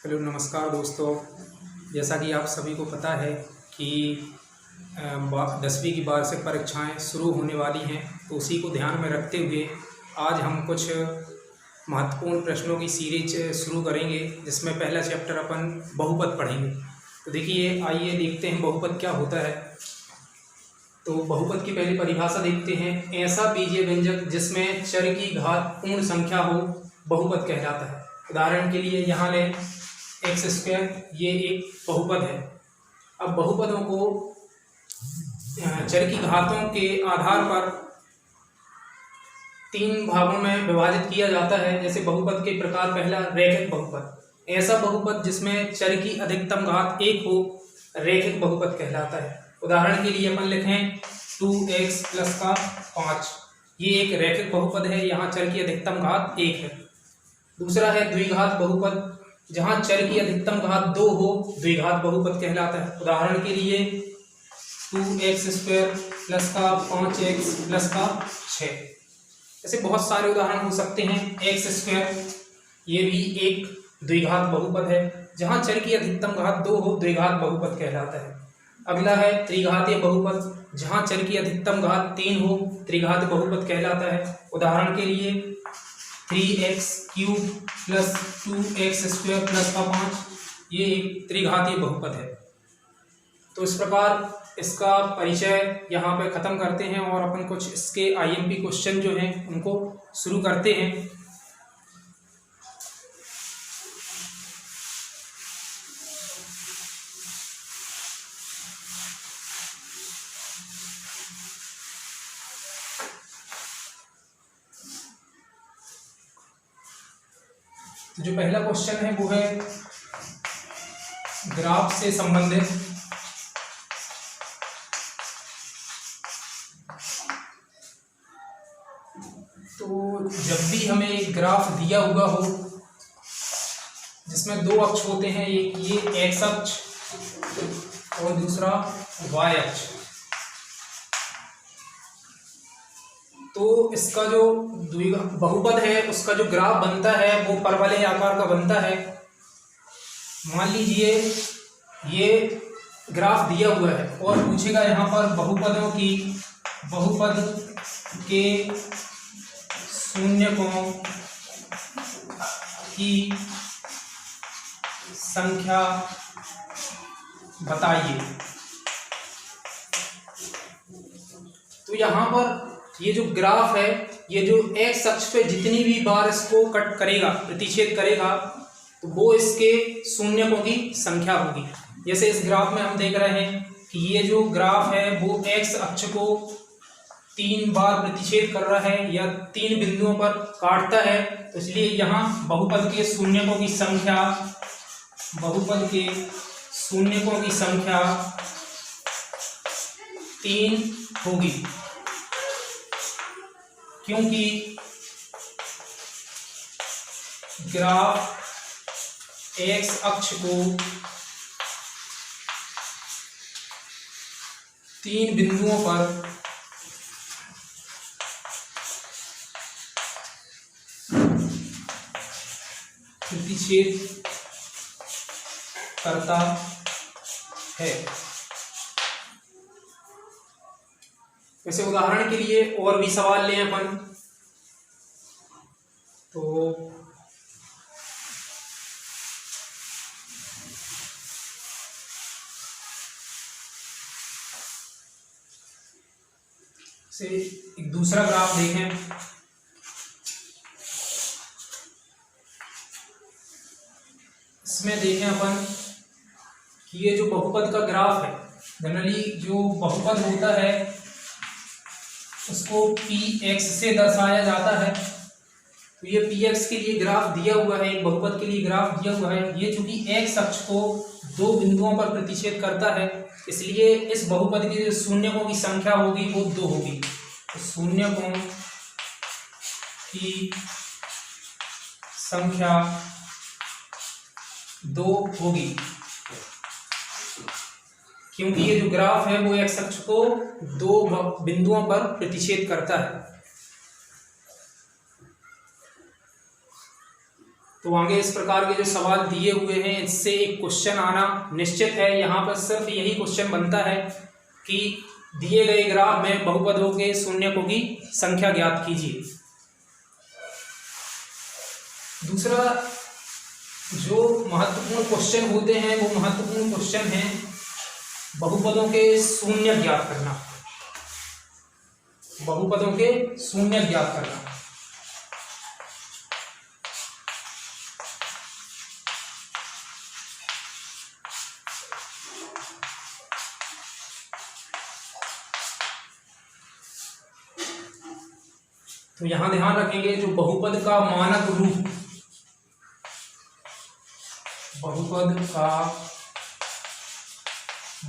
Hello नमस्कार दोस्तों। जैसा कि आप सभी को पता है कि 10वीं की वार्षिक परीक्षाएं शुरू होने वाली हैं, तो उसी को ध्यान में रखते हुए आज हम कुछ महत्वपूर्ण प्रश्नों की सीरीज शुरू करेंगे, जिसमें पहला चैप्टर अपन बहुपद पढ़ेंगे। तो देखिए, आइए देखते हैं बहुपद क्या होता है। तो बहुपद की पहली परिभाषा देखते हैं। ऐसा बीजीय व्यंजक जिसमें चर की घात पूर्ण संख्या हो बहुपद कहलाता है। उदाहरण के लिए यहाँ लें x², ये एक बहुपद है। अब बहुपदों को चर की घातों के आधार पर 3 भागों में विभाजित किया जाता है। जैसे बहुपद के प्रकार, पहला रैखिक बहुपद। ऐसा बहुपद जिसमें चर की अधिकतम घात 1 हो रैखिक बहुपद कहलाता है। उदाहरण के लिए अपन लिखें 2x + 5, ये एक रैखिक बहुपद है। यहाँ चर की अधिकतम घात 1 है। दूसरा है द्विघात बहुपद, जहाँ चर की अधिकतम घात 2 हो द्विघात बहुपद कहलाता है। उदाहरण के लिए 2x² + 5x + 6। ऐसे बहुत सारे उदाहरण हो सकते हैं। x², ये भी एक द्विघात बहुपद है। जहाँ चर की अधिकतम घात 2 हो द्विघात बहुपद कहलाता है। अगला है त्रिघातीय बहुपद, जहाँ चर की अधिकतम घात 3 हो त्रिघात बहुपद कहलाता है। उदाहरण के लिए 3x³ + 2x² + 5, ये एक त्रिघातीय बहुपद है। तो इस प्रकार इसका परिचय यहाँ पे ख़त्म करते हैं और अपन कुछ इसके IMP क्वेश्चन जो हैं उनको शुरू करते हैं। तो जो पहला क्वेश्चन है वो है ग्राफ से संबंधित। तो जब भी हमें एक ग्राफ दिया हुआ हो जिसमें 2 अक्ष होते हैं, एक ये x अक्ष और दूसरा y अक्ष, तो इसका जो बहुपद है उसका जो ग्राफ बनता है वो परवलय आकार का बनता है। मान लीजिए ये ग्राफ दिया हुआ है और पूछेगा यहाँ पर बहुपद के शून्यकों की संख्या बताइए। तो यहाँ पर ये जो ग्राफ है, ये जो x अक्ष पे जितनी भी बार इसको कट करेगा, प्रतिच्छेद करेगा, तो वो इसके शून्यकों की संख्या होगी। जैसे इस ग्राफ में हम देख रहे हैं कि ये जो ग्राफ है वो x अक्ष को 3 बार प्रतिच्छेद कर रहा है या 3 बिंदुओं पर काटता है। तो इसलिए यहाँ बहुपद के शून्यकों की संख्या 3 होगी, क्योंकि ग्राफ x अक्ष को 3 बिंदुओं पर प्रतिच्छेद करता है। वैसे उदाहरण के लिए और भी सवाल लें अपन, तो से एक दूसरा ग्राफ देखें। इसमें देखें अपन कि ये जो बहुपद का ग्राफ है, जनरली जो बहुपद होता है उसको px से दर्शाया जाता है। तो ये px के लिए ग्राफ दिया हुआ है, एक बहुपद के लिए ग्राफ दिया हुआ है। ये चूंकि x अक्ष को 2 बिंदुओं पर प्रतिच्छेद करता है, इसलिए इस बहुपद की जो शून्यकों की संख्या होगी वो 2 होगी। तो शून्यकों की संख्या 2 होगी, क्योंकि ये जो ग्राफ है वो x अक्ष को 2 बिंदुओं पर प्रतिच्छेद करता है। तो आगे इस प्रकार के जो सवाल दिए हुए हैं इससे एक क्वेश्चन आना निश्चित है। यहाँ पर सिर्फ यही क्वेश्चन बनता है कि दिए गए ग्राफ में बहुपदों के शून्यकों की संख्या ज्ञात कीजिए। दूसरा जो महत्वपूर्ण क्वेश्चन होते हैं वो महत्वपूर्ण क्वेश्चन है बहुपदों के शून्य ज्ञात करना। बहुपदों के शून्य ज्ञात करना। तो यहां ध्यान रखेंगे जो बहुपद का मानक रूप, बहुपद का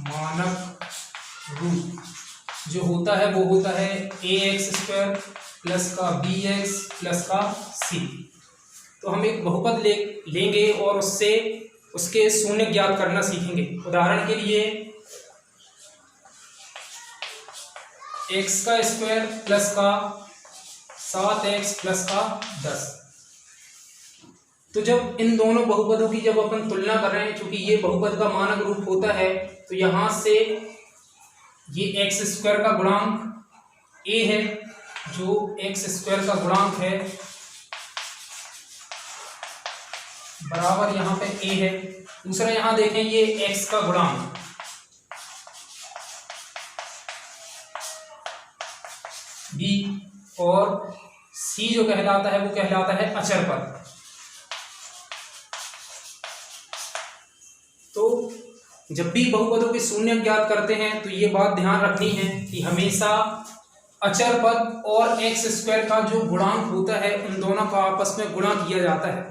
मानक रूप जो होता है वो होता है ax² प्लस का bx प्लस का c। तो हम एक बहुपद लेंगे और उससे उसके शून्य ज्ञात करना सीखेंगे। उदाहरण के लिए x² प्लस का 7x प्लस का 10। तो जब इन दोनों बहुपदों की जब अपन तुलना कर रहे हैं, क्योंकि ये बहुपद का मानक रूप होता है, तो यहां से ये x² का गुणांक a है, जो x² का गुणांक है बराबर यहाँ पे a है। दूसरा यहाँ देखें ये x का गुणांक b और c जो कहलाता है वो कहलाता है अचर पद। तो जब भी बहुपदों के शून्य ज्ञात करते हैं तो ये बात ध्यान रखनी है कि हमेशा अचर पद और x² का जो गुणांक होता है उन दोनों का आपस में गुणा किया जाता है।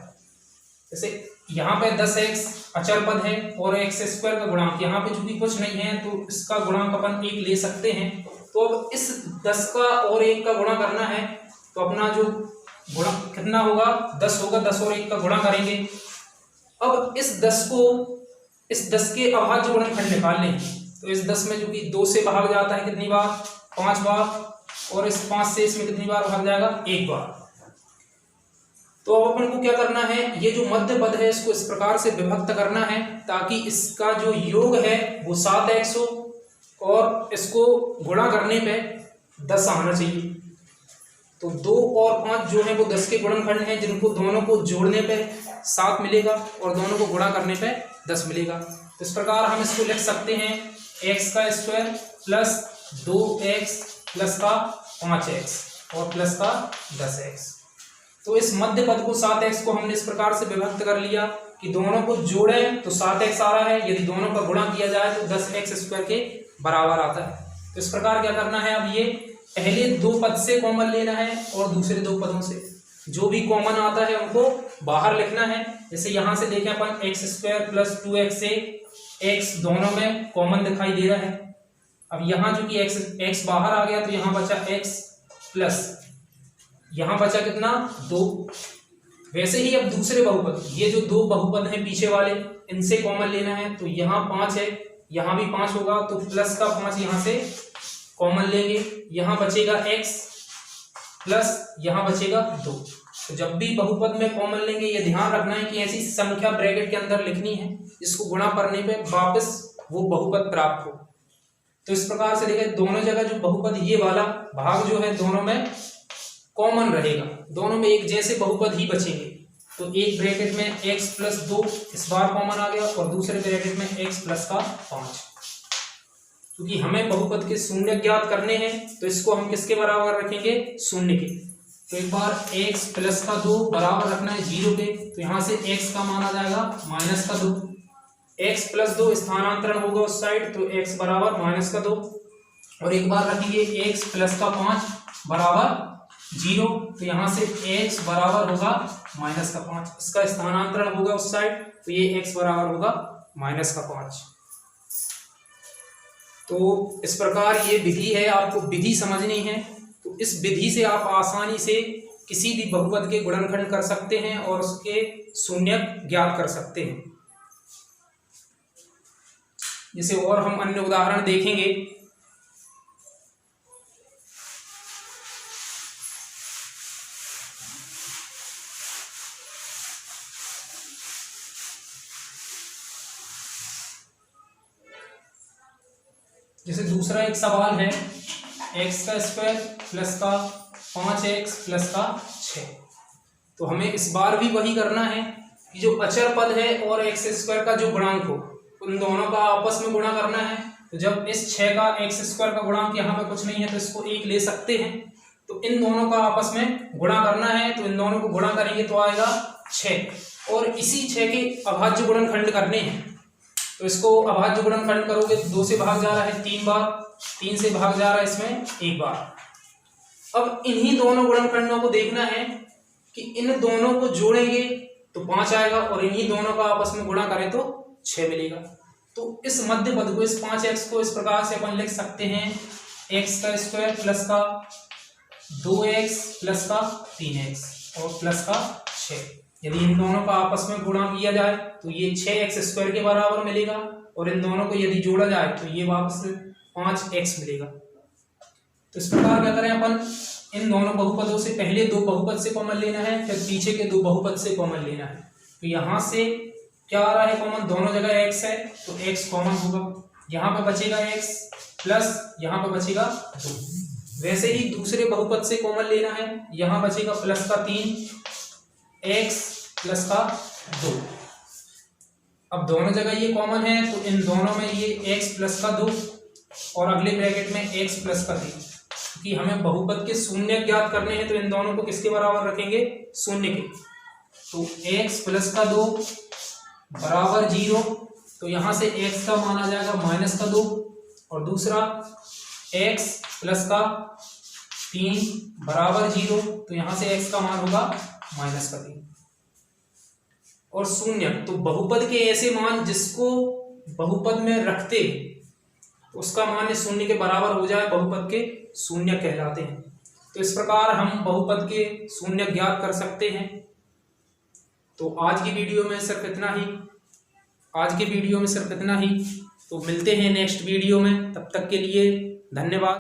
जैसे यहाँ पे 10x अचर पद है और x² का गुणांक, यहाँ पे चूंकि कुछ नहीं है तो इसका गुणांक अपन 1 ले सकते हैं। तो अब इस 10 का और 1 का गुणा करना है तो अपना जो गुणा कितना होगा 10 होगा, 10 और 1 का गुणा करेंगे। अब इस 10 के अभाज्य गुणनखंड निकाल लें। तो इस 10 में जो कि 2 से भाग जाता है कितनी बार, 5 बार, और इस 5 से इसमें कितनी बार भाग जाएगा, 1 बार। तो अब अपन को क्या करना है, ये जो मध्य पद है इसको इस प्रकार से विभक्त करना है ताकि इसका जो योग है वो 7x हो और इसको गुणा करने पे 10 आना चाहिए। तो 2 और 5 जो है वो 10 के गुणनखंड हैं, जिनको दोनों को जोड़ने पे 7 मिलेगा और दोनों को गुणा करने पे 10 मिलेगा। तो इस प्रकार हम इसको लिख सकते हैं x² प्लस 2x प्लस का 5x और प्लस का 10x। तो इस मध्य पद को 7x को हमने इस प्रकार से विभक्त कर लिया कि दोनों को जोड़ें तो 7x आ रहा है, यदि दोनों का गुणा किया जाए तो 10x² के बराबर आता है। तो इस प्रकार क्या करना है, अब ये पहले 2 पद से कॉमन लेना है और दूसरे 2 पदों से जो भी कॉमन आता है उनको बाहर लिखना है। जैसे यहां से देखें अपन x² प्लस 2x से x दोनों में कॉमन दिखाई दे रहा है। अब यहाँ जो कि x बाहर आ गया तो यहाँ बचा x प्लस यहाँ बचा कितना 2। वैसे ही अब दूसरे बहुपद, ये जो 2 बहुपद हैं पीछे वाले, इनसे कॉमन लेना है। तो यहाँ 5 है, यहाँ भी 5 होगा तो प्लस का 5 यहाँ से कॉमन लेंगे, यहाँ बचेगा x प्लस यहाँ बचेगा 2। तो जब भी बहुपद में कॉमन लेंगे ये ध्यान रखना है कि ऐसी संख्या ब्रैकेट के अंदर लिखनी है जिसको गुणा करने पे वापस वो बहुपद प्राप्त हो। तो इस प्रकार से देखें दोनों जगह जो बहुपद ये वाला भाग जो है दोनों में कॉमन रहेगा, दोनों में एक जैसे बहुपद ही बचेंगे। तो एक ब्रैकेट में x प्लस 2 इस बार कॉमन आ गया और दूसरे ब्रैकेट में x प्लस का 5। क्योंकि हमें बहुपद के शून्य ज्ञात करने हैं तो इसको हम किसके बराबर रखेंगे, शून्य के। तो एक बार x प्लस का 2 बराबर रखना है 0 के, तो यहाँ से x का मान आ जाएगा माइनस का 2। x प्लस 2 स्थानांतरण होगा उस साइड तो x बराबर माइनस का 2। और एक बार रखिए x प्लस का 5 बराबर 0, तो यहाँ से x बराबर होगा माइनस का 5। इसका स्थानांतरण होगा उस साइड तो ये x बराबर होगा माइनस का 5। तो इस प्रकार ये विधि है, आपको विधि समझनी है। तो इस विधि से आप आसानी से किसी भी बहुपद के गुणनखंड कर सकते हैं और उसके शून्य ज्ञात कर सकते हैं। जैसे और हम अन्य उदाहरण देखेंगे। जैसे दूसरा एक सवाल है x का स्क्वायर प्लस का 5x प्लस का 6। तो हमें इस बार भी वही करना है कि जो अचर पद है और x स्क्वायर का जो गुणांक हो उन दोनों का आपस में गुणा करना है। तो जब इस 6 का x स्क्वायर का गुणांक यहाँ पे कुछ नहीं है तो इसको 1 ले सकते हैं। तो इन दोनों का आपस में गुणा करना है, तो इन दोनों को गुणा करेंगे तो आएगा 6 और इसी 6 के अभाज्य गुणनखंड करने हैं। तो इसको अभाज्य गुणनखंड करोगे तो 2 से भाग जा रहा है 3 बार, 3 से भाग जा रहा है इसमें 1 बार। अब इन्हीं दोनों गुणनखंडों को देखना है कि इन दोनों को जोड़ेंगे तो 5 आएगा और इन्हीं दोनों का आपस में गुणा करें तो 6 मिलेगा। तो इस मध्य पद को, इस 5x को इस प्रकार से अपन लिख सकते हैं x का स्क्वायर प्लस का 2x प्लस का 3x और प्लस का 6। यदि इन दोनों का आपस में गुणा किया जाए तो ये 6x स्क्वायर के बराबर मिलेगा और इन दोनों को यदि जोड़ा जाए तो ये वापस 5x मिलेगा। तो इस प्रकार क्या करें अपन, इन दोनों बहुपदों से पहले 2 बहुपद से कॉमन लेना है, फिर पीछे के 2 बहुपद से कॉमन लेना है। तो यहाँ से क्या आ रहा है कॉमन, दोनों जगह x है तो x कॉमन होगा, यहाँ पे बचेगा x प्लस यहाँ पे बचेगा 2। वैसे ही दूसरे बहुपद से कॉमन लेना है, यहाँ बचेगा प्लस का 3x प्लस का 2। अब दोनों जगह ये कॉमन है तो इन दोनों में ये x प्लस का 2 और अगले ब्रैकेट में x प्लस का 3। क्योंकि हमें बहुपद के शून्य ज्ञात करने हैं तो इन दोनों को किसके बराबर रखेंगे, शून्य के। तो x प्लस का 2 बराबर 0, तो यहाँ से x का मान आ जाएगा माइनस का 2 और दूसरा x प्लस का 3 बराबर 0, तो यहाँ से x का मान होगा माइनस का 3 और शून्य। तो बहुपद के ऐसे मान जिसको बहुपद में रखते उसका मान शून्य के बराबर हो जाए बहुपद के शून्य कहलाते हैं। तो इस प्रकार हम बहुपद के शून्य ज्ञात कर सकते हैं। तो आज की वीडियो में सिर्फ इतना ही। तो मिलते हैं नेक्स्ट वीडियो में, तब तक के लिए धन्यवाद।